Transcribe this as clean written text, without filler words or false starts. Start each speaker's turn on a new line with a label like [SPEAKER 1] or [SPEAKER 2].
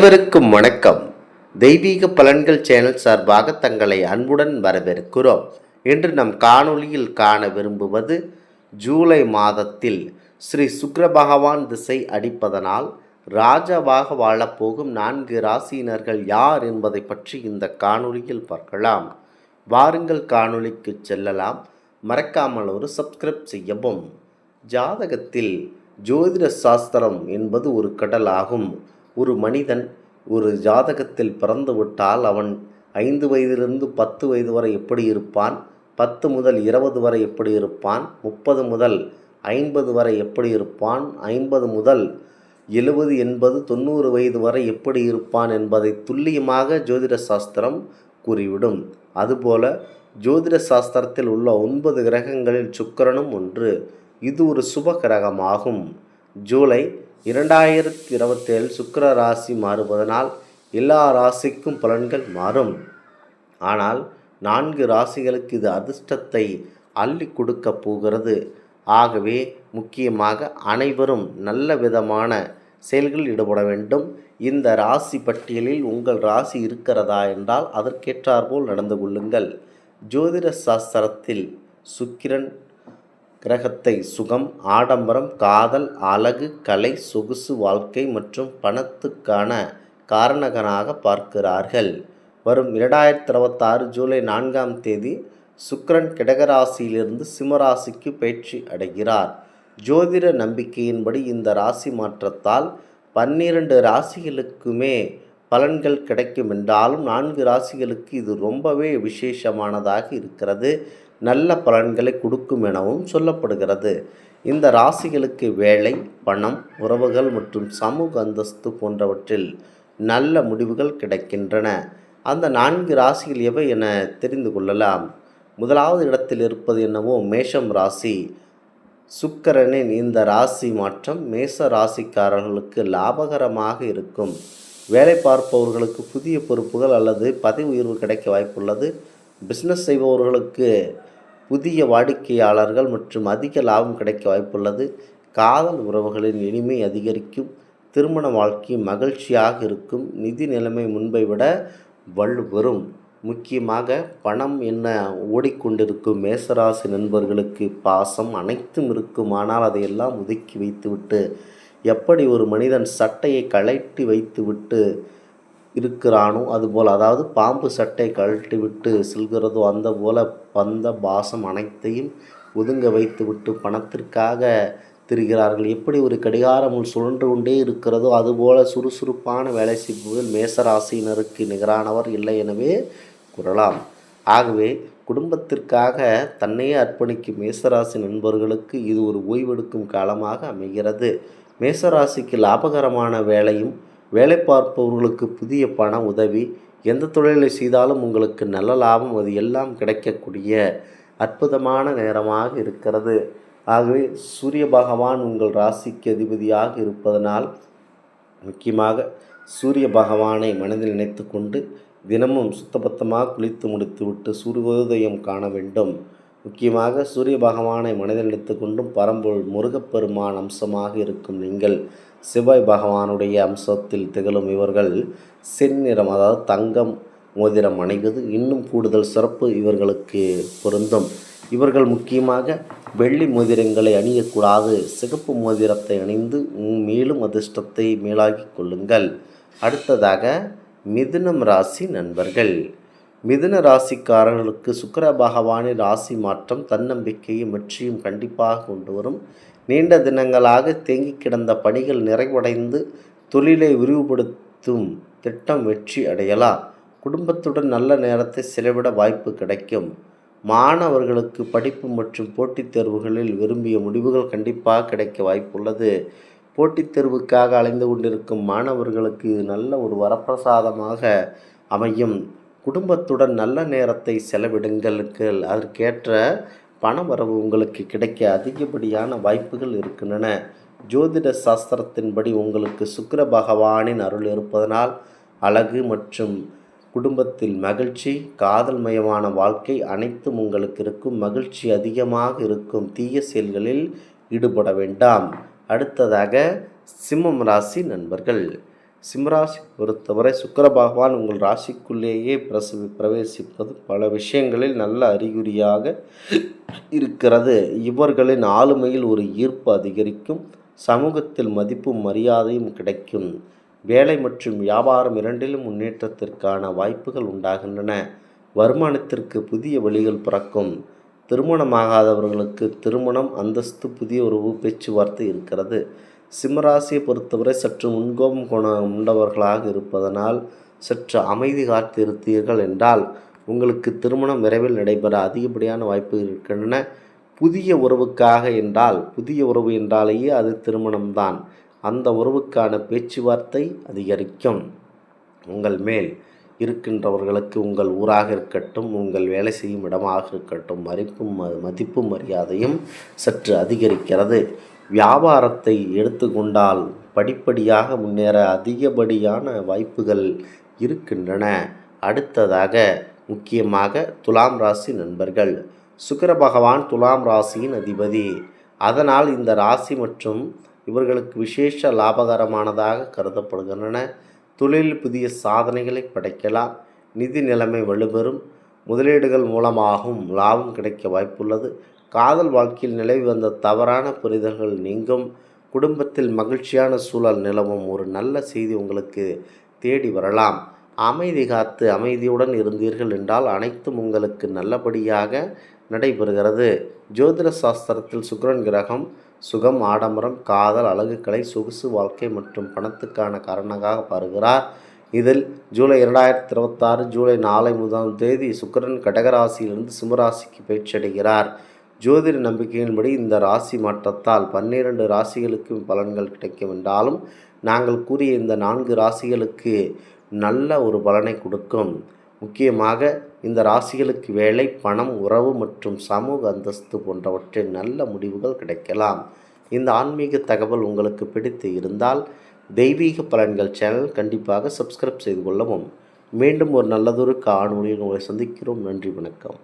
[SPEAKER 1] அனைவருக்கும் வணக்கம். தெய்வீக பலன்கள் சேனல் சார்பாக தங்களை அன்புடன் வரவேற்கிறோம். இன்று நம் காணொளியில் காண விரும்புவது ஜூலை மாதத்தில் ஸ்ரீ சுக்கிர பகவான் திசை அடிப்பதனால் ராஜாவாக வாழப்போகும் 4 ராசியினர்கள் யார் என்பதை பற்றி இந்த காணொளியில் பார்க்கலாம். வாருங்கள் காணொளிக்கு செல்லலாம். மறக்காமல் ஒரு சப்ஸ்கிரைப் செய்யவும். ஜாதகத்தில் ஜோதிட சாஸ்திரம் என்பது ஒரு கடல் ஆகும். ஒரு மனிதன் ஒரு ஜாதகத்தில் பிறந்துவிட்டால் அவன் 5 வயதிலிருந்து 10 வயது வரை எப்படி இருப்பான், 10 முதல் 20 வரை எப்படி இருப்பான், 30 முதல் 50 வரை எப்படி இருப்பான், 50 முதல் 70 80 90 வயது வரை எப்படி இருப்பான் என்பதை துல்லியமாக ஜோதிட சாஸ்திரம் கூறிவிடும். அதுபோல ஜோதிட சாஸ்திரத்தில் உள்ள 9 கிரகங்களில் சுக்கிரனும் ஒன்று. இது ஒரு சுப கிரகமாகும். ஜூலை 2027 சுக்கிர ராசி மாறுவதனால் எல்லா ராசிக்கும் பலன்கள் மாறும். ஆனால் 4 ராசிகளுக்கு இது அதிர்ஷ்டத்தை அள்ளி கொடுக்க போகிறது. ஆகவே முக்கியமாக அனைவரும் நல்ல விதமான செயல்களில் ஈடுபட வேண்டும். இந்த ராசி பட்டியலில் உங்கள் ராசி இருக்கிறதா என்றால் அதற்கேற்றாற்போல் நடந்து கொள்ளுங்கள். ஜோதிட சாஸ்திரத்தில் சுக்கிரன் கிரகத்தை சுகம், ஆடம்பரம், காதல், அழகு, கலை, சொகுசு வாழ்க்கை மற்றும் பணத்துக்கான காரணகனாக பார்க்கிறார்கள். வரும் 2026 ஜூலை 4ஆம் தேதி சுக்கிரன் கடகராசியிலிருந்து சிம்மராசிக்கு பயிற்சி அடைகிறார். ஜோதிட நம்பிக்கையின்படி இந்த ராசி மாற்றத்தால் 12 ராசிகளுக்குமே பலன்கள் கிடைக்கும் என்றாலும் 4 ராசிகளுக்கு இது ரொம்பவே விசேஷமானதாக இருக்கிறது. நல்ல பலன்களை கொடுக்கும் எனவும் சொல்லப்படுகிறது. இந்த ராசிகளுக்கு வேலை, பணம், உறவுகள் மற்றும் சமூக அந்தஸ்து போன்றவற்றில் நல்ல முடிவுகள் கிடைக்கின்றன. அந்த 4 ராசிகள் எவை என தெரிந்து கொள்ளலாம். முதலாவது இடத்தில் இருப்பது என்னவோ மேஷம் ராசி. சுக்கிரனின் இந்த ராசி மாற்றம் மேச ராசிக்காரர்களுக்கு லாபகரமாக இருக்கும். வேலை பார்ப்பவர்களுக்கு புதிய பொறுப்புகள் அல்லது பதவி உயர்வு கிடைக்க வாய்ப்புள்ளது. பிஸ்னஸ் செய்பவர்களுக்கு புதிய வாடிக்கையாளர்கள் மற்றும் அதிக லாபம் கிடைக்க வாய்ப்புள்ளது. காதல் உறவுகளின் இனிமை அதிகரிக்கும். திருமண வாழ்க்கை மகிழ்ச்சியாக இருக்கும். நிதி நிலைமை முன்பை விட வலுப்பெறும். முக்கியமாக பணம் என்ன ஓடிக்கொண்டிருக்கும் மேசராசி நண்பர்களுக்கு பாசம் அனைத்தும் இருக்கும். ஆனால் அதையெல்லாம் ஒதுக்கி வைத்துவிட்டு எப்படி ஒரு மனிதன் சட்டையை கழட்டி வைத்துவிட்டு இருக்கிறானோ அதுபோல், அதாவது பாம்பு சட்டை கழட்டி விட்டு செல்கிறதோ அந்த போல பந்த பாசம் அனைத்தையும் ஒதுங்க வைத்துவிட்டு பணத்திற்காக திரிகிறார்கள். எப்படி ஒரு கடிகாரம் சுழன்று கொண்டே இருக்கிறதோ அதுபோல சுறுசுறுப்பான வேலை செய்பவர்கள் மேசராசியினருக்கு நிகரானவர் இல்லை எனவே கூறலாம். ஆகவே குடும்பத்திற்காக தன்னையே அர்ப்பணிக்கும் மேசராசி நண்பர்களுக்கு இது ஒரு ஓய்வெடுக்கும் காலமாக அமைகிறது. மேசராசிக்கு லாபகரமான வேலையும், வேலை பார்ப்பவர்களுக்கு புதிய பண உதவி, எந்த தொழிலை செய்தாலும் உங்களுக்கு நல்ல லாபம் அது எல்லாம் கிடைக்கக்கூடிய அற்புதமான நேரமாக இருக்கிறது. ஆகவே சூரிய பகவான் உங்கள் ராசிக்கு அதிபதியாக இருப்பதனால் முக்கியமாக சூரிய பகவானை மனதில் நினைத்து கொண்டு தினமும் சுத்தபத்தமாக குளித்து முடித்துவிட்டு சூரியோதயம் காண வேண்டும். முக்கியமாக சூரிய பகவானை மனதில் நினைத்து கொண்டும் பரம்பொருள் முருகப்பெருமான் அம்சமாக இருக்கும் நீங்கள் சிவாய் பகவானுடைய அம்சத்தில் திகழும் இவர்கள் செந்நிறம், அதாவது தங்கம் மோதிரம் அணிவது இன்னும் கூடுதல் சிறப்பு இவர்களுக்கு பொருந்தும். இவர்கள் முக்கியமாக வெள்ளி மோதிரங்களை அணியக்கூடாது. சிகப்பு மோதிரத்தை அணிந்து மேலும் அதிர்ஷ்டத்தை மேலாக்கி கொள்ளுங்கள். அடுத்ததாக மிதுனம் ராசி நண்பர்கள். மிதுன ராசிக்காரர்களுக்கு சுக்கிர பகவானின் ராசி மாற்றம் தன்னம்பிக்கையும் வெற்றியும் கண்டிப்பாக கொண்டு வரும். நீண்ட தினங்களாக தேங்கி கிடந்த பணிகள் நிறைவடைந்து தொழிலை விரிவுபடுத்தும் திட்டம் வெற்றி அடையலாம். குடும்பத்துடன் நல்ல நேரத்தை செலவிட வாய்ப்பு கிடைக்கும். மாணவர்களுக்கு படிப்பு மற்றும் போட்டித் தேர்வுகளில் விரும்பிய முடிவுகள் கண்டிப்பாக கிடைக்க வாய்ப்புள்ளது. போட்டித் தேர்வுக்காக அலைந்து கொண்டிருக்கும் மாணவர்களுக்கு நல்ல ஒரு வரப்பிரசாதமாக அமையும். குடும்பத்துடன் நல்ல நேரத்தை செலவிடுங்கள். அதற்கேற்ற பணவரவு உங்களுக்கு கிடைக்க அதிகப்படியான வாய்ப்புகள் இருக்கின்றன. ஜோதிட சாஸ்திரத்தின்படி உங்களுக்கு சுக்கிர பகவானின் அருள் இருப்பதனால் அழகு மற்றும் குடும்பத்தில் மகிழ்ச்சி, காதல்மயமான வாழ்க்கை அனைத்தும் உங்களுக்கு இருக்கும். மகிழ்ச்சி அதிகமாக இருக்கும். தீய செயல்களில் ஈடுபட வேண்டாம். அடுத்ததாக சிம்மம் ராசி நண்பர்கள். சிம்மராசி பொறுத்தவரை சுக்கிர பகவான் உங்கள் ராசிக்குள்ளேயே பிரவேசிப்பது பல விஷயங்களில் நல்ல அறிகுறியாக இருக்கிறது. இவர்களின் ஆளுமையில் ஒரு ஈர்ப்பு அதிகரிக்கும். சமூகத்தில் மதிப்பும் மரியாதையும் கிடைக்கும். வேலை மற்றும் வியாபாரம் இரண்டிலும் முன்னேற்றத்திற்கான வாய்ப்புகள் உண்டாகின்றன. வருமானத்திற்கு புதிய வழிகள் பிறக்கும். திருமணமாகாதவர்களுக்கு திருமணம், அந்தஸ்து, புதிய உறவு பேச்சுவார்த்தை இருக்கிறது. சிம்மராசியை பொறுத்தவரை சற்று முன்கோபம் உண்டவர்களாக இருப்பதனால் சற்று அமைதி காத்திருத்தீர்கள் என்றால் உங்களுக்கு திருமணம் விரைவில் நடைபெற அதிகப்படியான வாய்ப்புகள் இருக்கின்றன. புதிய உறவு என்றாலேயே அது திருமணம்தான். அந்த உறவுக்கான பேச்சுவார்த்தை அதிகரிக்கும். உங்கள் மேல் இருக்கின்றவர்களுக்கு உங்கள் ஊராக இருக்கட்டும், உங்கள் வேலை செய்யும் இடமாக இருக்கட்டும், மதிப்பும் மரியாதையும் சற்று அதிகரிக்கிறது. வியாபாரத்தை எடுத்துக்கொண்டால் படிப்படியாக முன்னேற அதிகப்படியான வாய்ப்புகள் இருக்கின்றன. அடுத்ததாக முக்கியமாக துலாம் ராசி நண்பர்கள். சுக்கிர பகவான் துலாம் ராசியின் அதிபதி. அதனால் இந்த ராசி மற்றும் இவர்களுக்கு விசேஷ லாபகரமானதாக கருதப்படுகின்றன. தொழிலில் புதிய சாதனைகளை படைக்கலாம். நிதி நிலைமை வலுப்பெறும். முதலீடுகள் மூலமாகவும் லாபம் கிடைக்க வாய்ப்புள்ளது. காதல் வாழ்க்கையில் நிலவி வந்த தவறான புரிதல்கள் நீங்கும். குடும்பத்தில் மகிழ்ச்சியான சூழல் நிலவும். ஒரு நல்ல செய்தி உங்களுக்கு தேடி வரலாம். அமைதி காத்து அமைதியுடன் இருந்தீர்கள் என்றால் அனைத்தும் உங்களுக்கு நல்லபடியாக நடைபெறுகிறது. ஜோதிட சாஸ்திரத்தில் சுக்கிரன் கிரகம் சுகம், ஆடம்பரம், காதல், அழகுக்கலை, சொகுசு வாழ்க்கை மற்றும் பணத்துக்கான காரணமாக பாருகிறார். இதில் ஜூலை 2026 ஜூலை 4 சுக்கிரன் கடகராசியிலிருந்து சிம்மராசிக்கு பயிற்சியடைகிறார். ஜோதிட நம்பிக்கையின்படி இந்த ராசி மாற்றத்தால் 12 ராசிகளுக்கும் பலன்கள் கிடைக்கும் என்றாலும் நாங்கள் கூறிய இந்த 4 ராசிகளுக்கு நல்ல ஒரு பலனை கொடுக்கும். முக்கியமாக இந்த ராசிகளுக்கு வேலை, பணம், உறவு மற்றும் சமூக அந்தஸ்து போன்றவற்றில் நல்ல முடிவுகள் கிடைக்கலாம். இந்த ஆன்மீக தகவல் உங்களுக்கு பிடித்து இருந்தால் தெய்வீக பலன்கள் சேனல் கண்டிப்பாக சப்ஸ்கிரைப் செய்து கொள்ளவும். மீண்டும் ஒரு நல்லதொரு காணொளியில் உங்களை சந்திக்கிறோம். நன்றி, வணக்கம்.